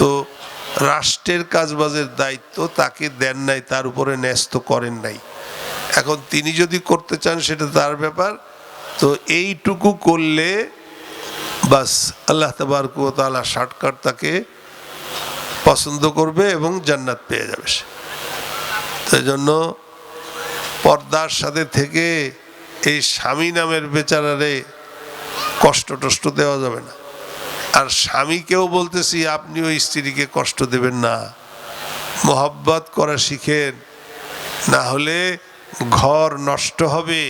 তো রাষ্ট্রের কাজবাজের দায়িত্ব তাকে দেন নাই, তার উপরে ন্যস্ত করেন নাই। এখন তিনি যদি করতে চান সেটা তার ব্যাপার। তো এইটুকু করলে বাস আল্লাহ তাবারক ওয়া তাআলা শর্টকাট তাকে পছন্দ করবে এবং জান্নাত পেয়ে যাবে সে। তাই জন্য পর্দার সাথে থেকে এই স্বামী নামের বেচারারে কষ্ট টষ্ট দেওয়া যাবে না। আর স্বামীকেও বলতেছি আপনিও স্ত্রীকে কষ্ট দেবেন না, মোহাব্বত করা শিখেন, না হলে ঘর নষ্ট হবে।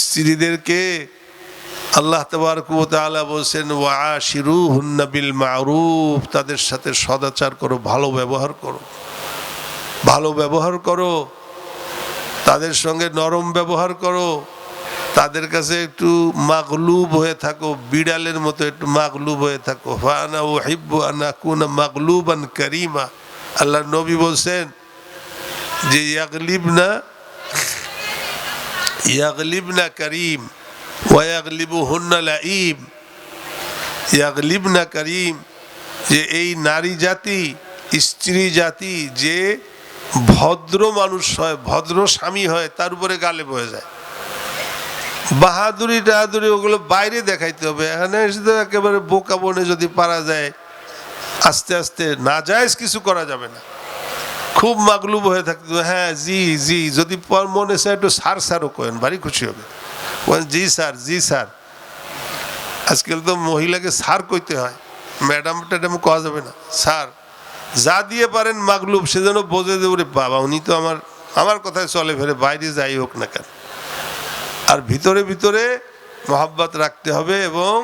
স্ত্রীদেরকে আল্লাহ তাবারক ওয়া তাআলা বলছেন ওয়াশিরুহুন্না বিল মারুফ, তাদের সাথে সদাচার করো, ভালো ব্যবহার করো, ভালো ব্যবহার করো, তাদের সঙ্গে নরম ব্যবহার করো, তাদের কাছে একটু মাগলুব হয়ে থাকো, বিড়ালের মতো একটু মাগলুব হয়ে থাকো। ফানা উহিব্বু আন আকুনা মাগলুবান কারীমা, আল্লাহ নবী বলছেন যে ইয়াগলিবনা কারীম ওয়া ইয়াগলিবুহুন্না লাঈব। ইয়াগলিবনা কারীম, যে এই নারী জাতি, স্ত্রী জাতি যে ভদ্র মানুষ হয়, ভদ্র স্বামী হয়, তার উপরে গালেব হয়ে যায়। বাহাদুরি টাহাদুরি ওগুলো বাইরে দেখাইতে হবে, এখানে এসে তো একেবারে বোকা বনে যদি পারা যায় আস্তে আস্তে নাজায়েজ কিছু করা যাবে না। খুব মাগলুব হয়ে থাকতে হবে, হ্যাঁ জি জি, যদি মনে চায় একটু স্যার স্যারও কেন, ভারী খুশি হবে, জি স্যার জি স্যার। আজকাল তো মহিলাকে স্যার কইতে হয়, ম্যাডাম ট্যাডাম কওয়া যাবে না, স্যার। যা দিয়ে পারেন মাগলুব, সে যেন বোঝে যে ওরে বাবা উনি তো আমার কথায় চলে ফেরে, বাইরে যাই হোক না কেন। আর ভিতরে ভিতরে মহব্বত রাখতে হবে, এবং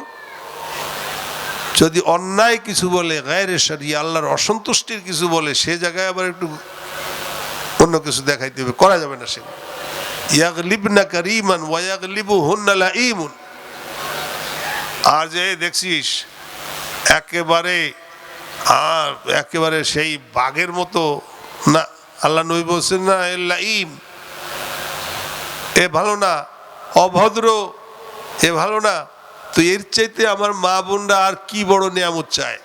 যদি অন্যায় কিছু বলে, গায়রে শরঈ, আল্লাহর অসন্তুষ্টির কিছু বলে, সে জায়গায় আবার একটু অন্য কিছু দেখাইতে হবে, করা যাবে না সে। ইয়াগলিবনা কারীমান ওয়া ইয়াগলিবুহুন্না লাঈমুন। আর যে দেখছিস একেবারে সেই বাঘের মতো না, আল্লাহ নবী বলছেন না এ লাঈম, এ ভালো না, অভদ্র, এ ভালো না। তো এর চাইতে আমার মা বোনরা আর কি বড় নিয়ামত চায়,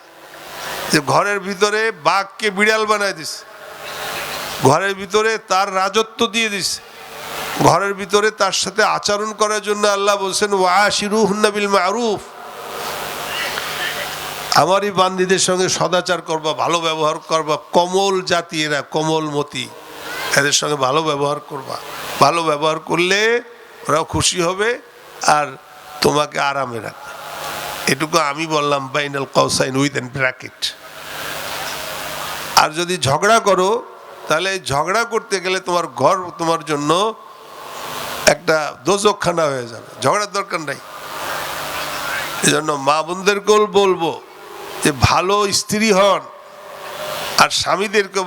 যে ঘরের ভিতরে বাঘকে বিড়াল বানায় দিছে, ঘরের ভিতরে তার রাজত্ব দিয়ে দিছে, ঘরের ভিতরে তার সাথে আচরণ করার জন্য আল্লাহ বলছেন ওয়াশিরুহুন্না বিল মারুফ। আমারই বান্দীদের সঙ্গে সদাচার করবা, ভালো ব্যবহার করবা, কমল জাতি এরা, কোমলমতি, এদের সঙ্গে ভালো ব্যবহার করবা। ভালো ব্যবহার করলে ওরাও খুশি হবে আর তোমাকে আরামে রাখবে। এটুকু আমি বললাম বাইনাল কাউসাইন উইথ ব্র্যাকেট। আর যদি ঝগড়া করো, তাহলে ঝগড়া করতে গেলে তোমার ঘর তোমার জন্য একটা দোজকখানা হয়ে যাবে, ঝগড়ার দরকার নাই। এই জন্য মা বোনদেরকেও বলবো যে ভালো স্ত্রী হন, আর স্বামীদেরকে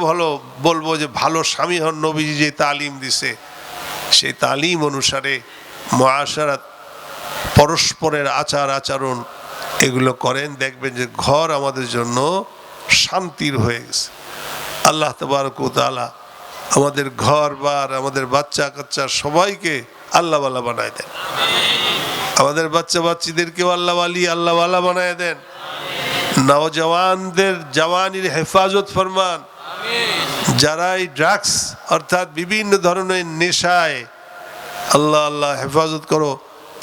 বলবো যে ভালো স্বামী হন। নবীজি যে তালিম দিছে সেই তালিম অনুসারে মুআশারাত, পরস্পরের আচার আচরণ এগুলো করেন, দেখবেন যে ঘর আমাদের জন্য শান্তির হয়ে গেছে। আল্লাহ তাবারক ওয়া তাআলা আমাদের ঘর বার, আমাদের বাচ্চা কাচ্চা সবাইকে আল্লাহওয়ালা বানায় দেন, আমাদের বাচ্চা বাচ্চিদেরকেও আল্লাহওয়ালা বানায় দেন, নওজওয়ানদের জওয়ানির হেফাজত ফরমান, যারা এই ড্রাগস অর্থাৎ বিভিন্ন ধরনের নেশায়, আল্লাহ হেফাজত করো,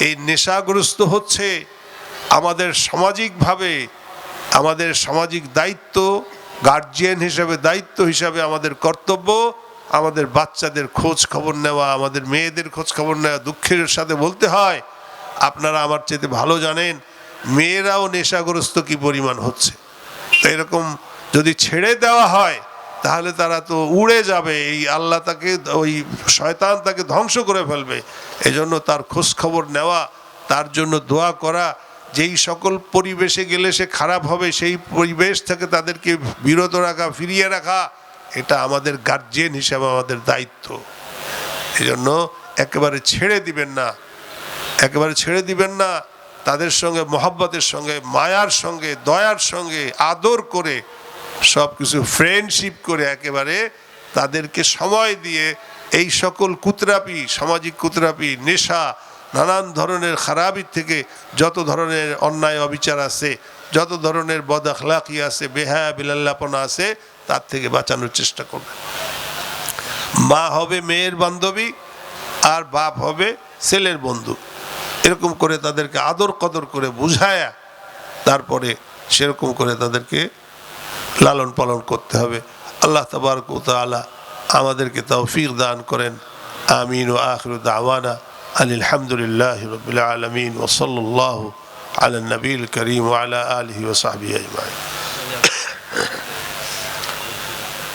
এই নেশাগ্রস্ত হচ্ছে, আমাদের সামাজিকভাবে আমাদের সামাজিক দায়িত্ব, গার্জিয়ান হিসাবে দায়িত্ব হিসাবে আমাদের কর্তব্য আমাদের বাচ্চাদের খোঁজ খবর নেওয়া, আমাদের মেয়েদের খোঁজ খবর নেওয়া। দুঃখের সাথে বলতে হয়, আপনারা আমার চেয়ে ভালো জানেন মেয়েরাও নেশাগ্রস্ত কি পরিমাণ হচ্ছে। তো এরকম যদি ছেড়ে দেওয়া হয় তাহলে তারা তো উড়ে যাবে, এই আল্লাহ তাকে, ওই শয়তান তাকে ধ্বংস করে ফেলবে। এজন্য তার খোঁজ খবর নেওয়া, তার জন্য দোয়া করা, যেই সকল পরিবেশে গেলে সে খারাপ হবে সেই পরিবেশ থেকে তাদেরকে বিরত রাখা, ফিরিয়ে রাখা, এটা আমাদের গার্জিয়ান হিসাবে আমাদের দায়িত্ব। এজন্য একেবারে ছেড়ে দিবেন না, একেবারে ছেড়ে দিবেন না। তাদের সঙ্গে মহব্বতের সঙ্গে, মায়ার সঙ্গে, দয়ার সঙ্গে, আদর করে, সব কিছু ফ্রেন্ডশিপ করে একেবারে তাদেরকে সময় দিয়ে এই সকল কুতরাপি, সামাজিক কুতরাপি, নেশা, নানান ধরনের খারাপির থেকে যত ধরনের অন্যায় অবিচার আছে যত ধরনের বদ আখলাকি আছে, বেহায়া বিলাল্লাপনা আছে, তার থেকে বাঁচানোর চেষ্টা করবেন। মা হবে মেয়ের বান্ধবী আর বাপ হবে ছেলের বন্ধু, এরকম করে তাদেরকে আদর কদর করে বুঝায়া তারপরে সেরকম করে তাদেরকে লালন পালন করতে হবে। আল্লাহ তাবারক ওয়া তাআলা আমাদেরকে তৌফিক দান করেন। আমিন। ওয়া আখিরু দাওয়ানা আনিল হামদুলিল্লাহি রাব্বিল আলামিন ওয়া সাল্লাল্লাহু আলা নবিয়িল কারীম ওয়া আলা আলিহি ওয়া সাহবিহি আজমাইন।